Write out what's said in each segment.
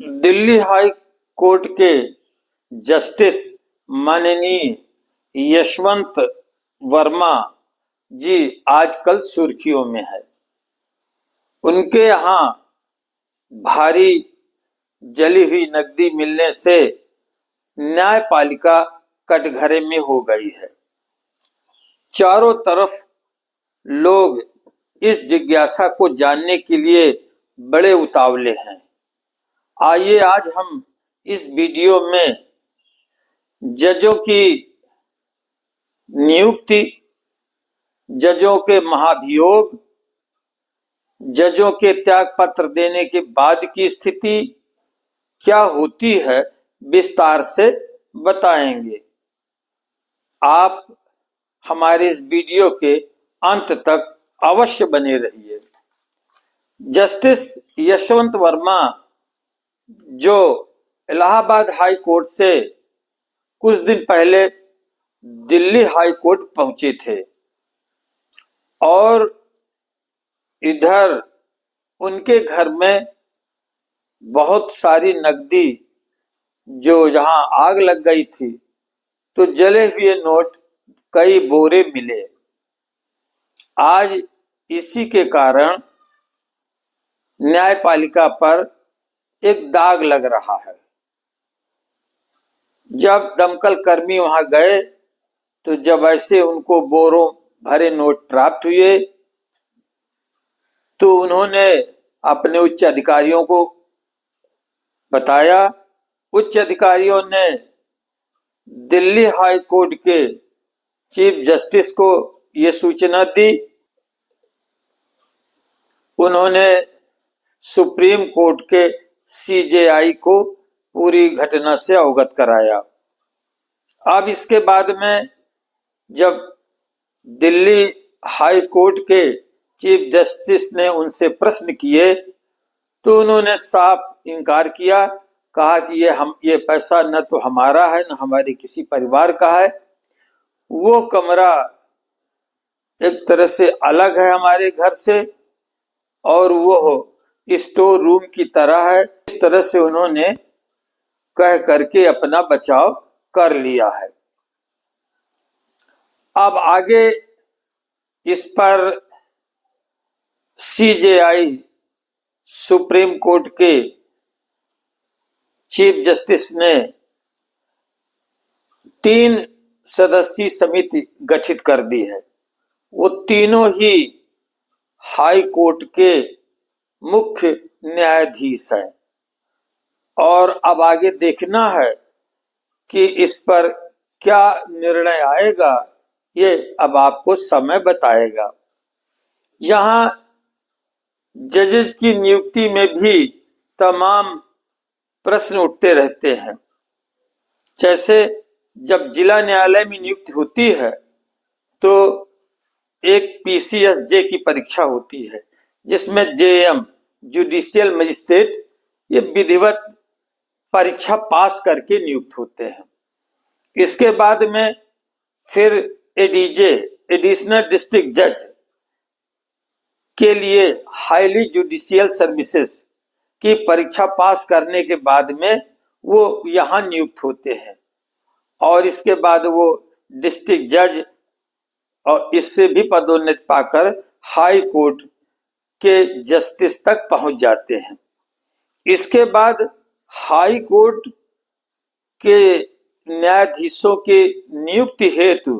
Delhi high court के justice माननीय यशवंत वर्मा जी आजकल सुर्खियों में है। उनके यहाँ भारी जली हुई नकदी मिलने से न्यायपालिका कटघरे में हो गई है। चारों तरफ लोग इस जिज्ञासा को जानने के लिए बड़े उतावले हैं। आइए आज हम इस वीडियो में जजों की नियुक्ति, जजों के महाभियोग, जजों के त्याग पत्र देने के बाद की स्थिति क्या होती है विस्तार से बताएंगे। आप हमारे इस वीडियो के अंत तक अवश्य बने रहिए। जस्टिस यशवंत वर्मा जो इलाहाबाद हाई कोर्ट से कुछ दिन पहले दिल्ली हाई कोर्ट पहुंचे थे और इधर उनके घर में बहुत सारी नकदी जो जहां आग लग गई थी तो जले हुए नोट कई बोरे मिले। आज इसी के कारण न्यायपालिका पर एक दाग लग रहा है। जब दमकल कर्मी वहां गए तो जब ऐसे उनको बोरों भरे नोट प्राप्त हुए तो उन्होंने अपने उच्च अधिकारियों को बताया। उच्च अधिकारियों ने दिल्ली हाई कोर्ट के चीफ जस्टिस को ये सूचना दी। उन्होंने सुप्रीम कोर्ट के सीजेआई को पूरी घटना से अवगत कराया। अब इसके बाद में जब दिल्ली हाई कोर्ट के चीफ जस्टिस ने उनसे प्रश्न किए तो उन्होंने साफ इनकार किया, कहा कि ये पैसा न तो हमारा है न हमारे किसी परिवार का है। वो कमरा एक तरह से अलग है हमारे घर से और वो स्टोर रूम की तरह है। इस तरह से उन्होंने कह करके अपना बचाव कर लिया है। अब आगे इस पर सीजेआई सुप्रीम कोर्ट के चीफ जस्टिस ने 3 सदस्यीय समिति गठित कर दी है। वो तीनों ही हाई कोर्ट के मुख्य न्यायाधीश हैं और अब आगे देखना है कि इस पर क्या निर्णय आएगा, ये अब आपको समय बताएगा। यहाँ जजेज की नियुक्ति में भी तमाम प्रश्न उठते रहते हैं। जैसे जब जिला न्यायालय में नियुक्ति होती है तो एक पीसीएसजे की परीक्षा होती है जिसमें जेएम जुडिशियल मजिस्ट्रेट ये विधिवत परीक्षा पास करके नियुक्त होते हैं। इसके बाद में फिर एडीजे एडिशनल डिस्ट्रिक्ट जज के लिए हाईली जुडिशियल सर्विसेज की परीक्षा पास करने के बाद में वो यहाँ नियुक्त होते हैं और इसके बाद वो डिस्ट्रिक्ट जज और इससे भी पदोन्नति पाकर हाई कोर्ट के जस्टिस तक पहुंच जाते हैं। इसके बाद हाई कोर्ट के न्यायाधीशों के नियुक्ति हेतु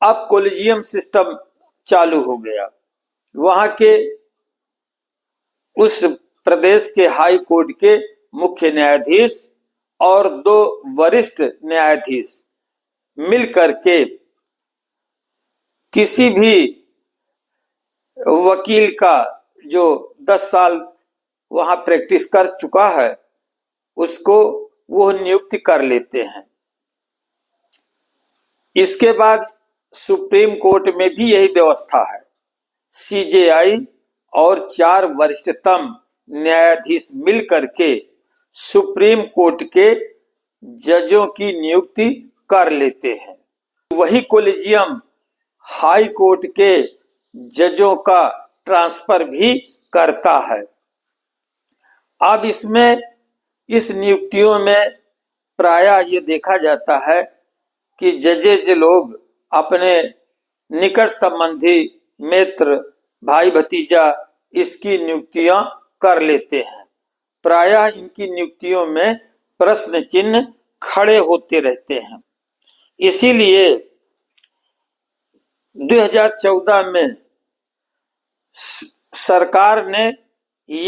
अब कॉलेजियम सिस्टम चालू हो गया। वहां के उस प्रदेश के हाई कोर्ट के मुख्य न्यायाधीश और 2 वरिष्ठ न्यायाधीश मिलकर के किसी भी वकील का जो 10 साल वहां प्रैक्टिस कर चुका है उसको वो नियुक्ति कर लेते हैं। इसके बाद सुप्रीम कोर्ट में भी यही व्यवस्था है। सीजेआई और 4 वरिष्ठतम न्यायाधीश मिलकर के सुप्रीम कोर्ट के जजों की नियुक्ति कर लेते हैं। वही कॉलेजियम हाई कोर्ट के जजों का ट्रांसफर भी करता है। अब इसमें इस नियुक्तियों में प्रायः ये देखा जाता है कि जजेज लोग अपने निकट संबंधी, मित्र, भाई भतीजा इसकी नियुक्तियां कर लेते हैं। प्रायः इनकी नियुक्तियों में प्रश्न चिन्ह खड़े होते रहते हैं। इसीलिए 2014 में सरकार ने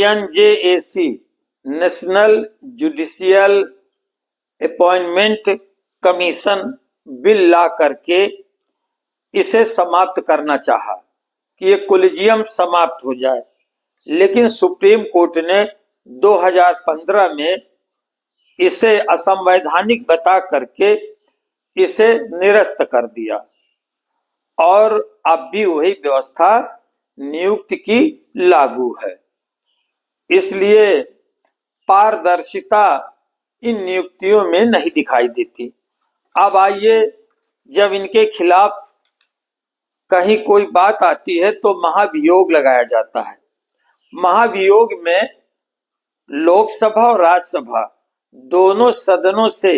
NJAC, National Judicial Appointment Commission bill ला करके इसे समाप्त करना चाहा कि ये कोलिजियम समाप्त हो जाए, लेकिन सुप्रीम कोर्ट ने 2015 में इसे असंवैधानिक बता करके इसे निरस्त कर दिया और अब भी वही व्यवस्था नियुक्ति की लागू है। इसलिए पारदर्शिता इन नियुक्तियों में नहीं दिखाई देती। अब आइए, जब इनके खिलाफ कहीं कोई बात आती है तो महाभियोग लगाया जाता है। महाभियोग में लोकसभा और राज्यसभा दोनों सदनों से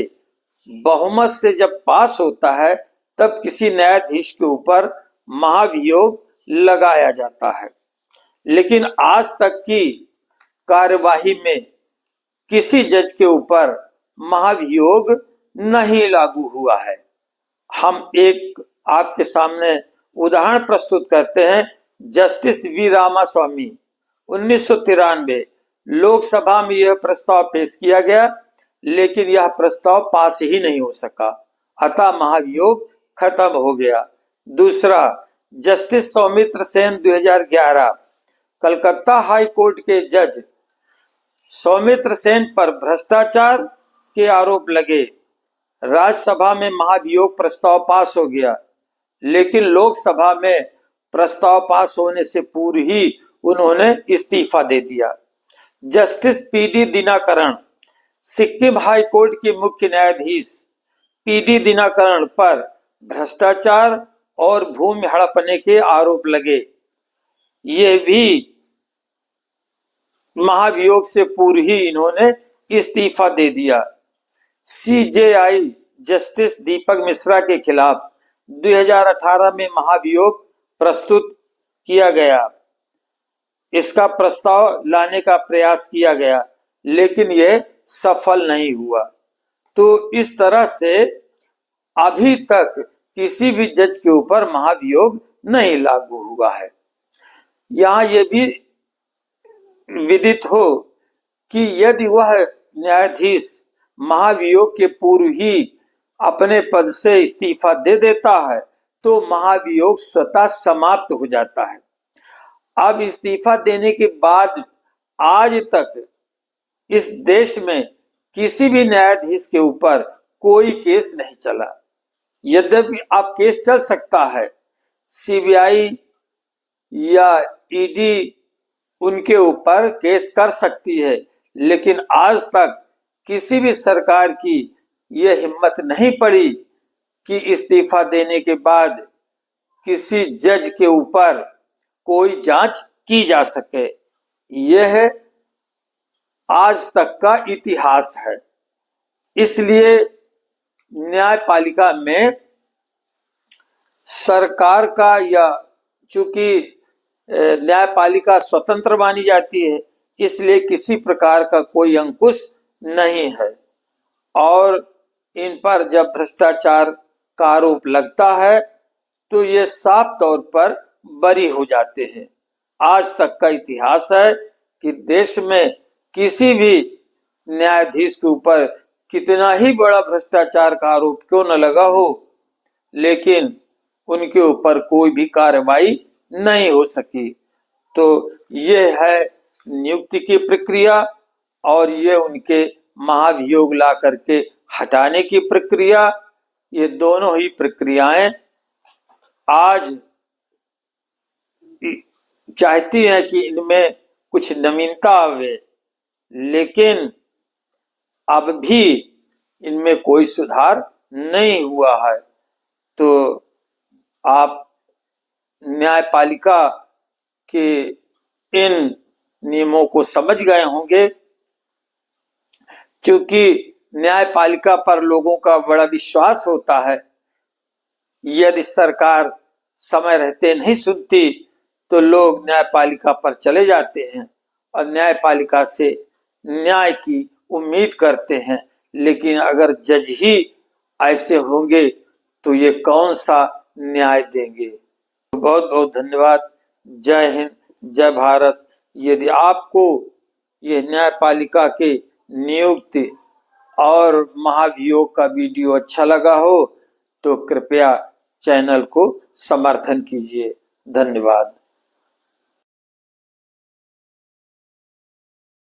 बहुमत से जब पास होता है तब किसी न्यायाधीश के ऊपर महाभियोग लगाया जाता है। लेकिन आज तक की कार्यवाही में किसी जज के ऊपर महाभियोग नहीं लागू हुआ है। हम एक आपके सामने उदाहरण प्रस्तुत करते हैं। जस्टिस वी रामास्वामी 1993 लोकसभा में यह प्रस्ताव पेश किया गया, लेकिन यह प्रस्ताव पास ही नहीं हो सका, अतः महाभियोग खत्म हो गया। दूसरा, justice Soumitra Sen 2011 Calcutta high court के जज सौमित्र सेन पर भ्रष्टाचार के आरोप लगे। राज्यसभा में महाभियोग प्रस्ताव पास हो गया, लेकिन लोकसभा में प्रस्ताव पास होने से पूर्व ही उन्होंने इस्तीफा दे दिया। Justice PD Dinakaran, Sikkim high court के मुख्य न्यायाधीश पीडी दिनाकरण पर भ्रष्टाचार और भूमि हड़पने के आरोप लगे। यह भी महाभियोग से पूर्व ही इन्होंने इस्तीफा दे दिया। सीजेआई जस्टिस दीपक मिश्रा के खिलाफ 2018 में महाभियोग प्रस्तुत किया गया। इसका प्रस्ताव लाने का प्रयास किया गया, लेकिन यह सफल नहीं हुआ। तो इस तरह से अभी तक किसी भी जज के ऊपर महाभियोग नहीं लागू हुआ है। यहाँ यह भी विदित हो कि यदि वह न्यायाधीश महाभियोग के पूर्व ही अपने पद से इस्तीफा दे देता है तो महाभियोग स्वतः समाप्त हो जाता है। अब इस्तीफा देने के बाद आज तक इस देश में किसी भी न्यायाधीश के ऊपर कोई केस नहीं चला। यद्यपि अब केस चल सकता है, सीबीआई या ईडी उनके ऊपर केस कर सकती है, लेकिन आज तक किसी भी सरकार की यह हिम्मत नहीं पड़ी कि इस्तीफा देने के बाद किसी जज के ऊपर कोई जांच की जा सके। यह आज तक का इतिहास है। इसलिए न्यायपालिका में सरकार का, या चूंकि न्यायपालिका स्वतंत्र मानी जाती है, इसलिए किसी प्रकार का कोई अंकुश नहीं है और इन पर जब भ्रष्टाचार का आरोप लगता है तो ये साफ तौर पर बरी हो जाते हैं। आज तक का इतिहास है कि देश में किसी भी न्यायाधीश के ऊपर कितना ही बड़ा भ्रष्टाचार का आरोप क्यों न लगा हो, लेकिन उनके ऊपर कोई भी कार्रवाई नहीं हो सकी। तो ये है नियुक्ति की प्रक्रिया और ये उनके महाभियोग ला करके हटाने की प्रक्रिया। ये दोनों ही प्रक्रियाएं आज चाहती हैं कि इनमें कुछ नवीनता आवे, लेकिन अब भी इनमें कोई सुधार नहीं हुआ है। तो आप न्यायपालिका के इन नियमों को समझ गए होंगे क्योंकि न्यायपालिका पर लोगों का बड़ा विश्वास होता है। यदि सरकार समय रहते नहीं सुनती तो लोग न्यायपालिका पर चले जाते हैं और न्यायपालिका से न्याय की उम्मीद करते हैं। लेकिन अगर जज ही ऐसे होंगे तो ये कौन सा न्याय देंगे। बहुत बहुत धन्यवाद। जय हिंद, जय भारत। यदि आपको ये न्यायपालिका के नियुक्ति और महाभियोग का वीडियो अच्छा लगा हो तो कृपया चैनल को समर्थन कीजिए। धन्यवाद।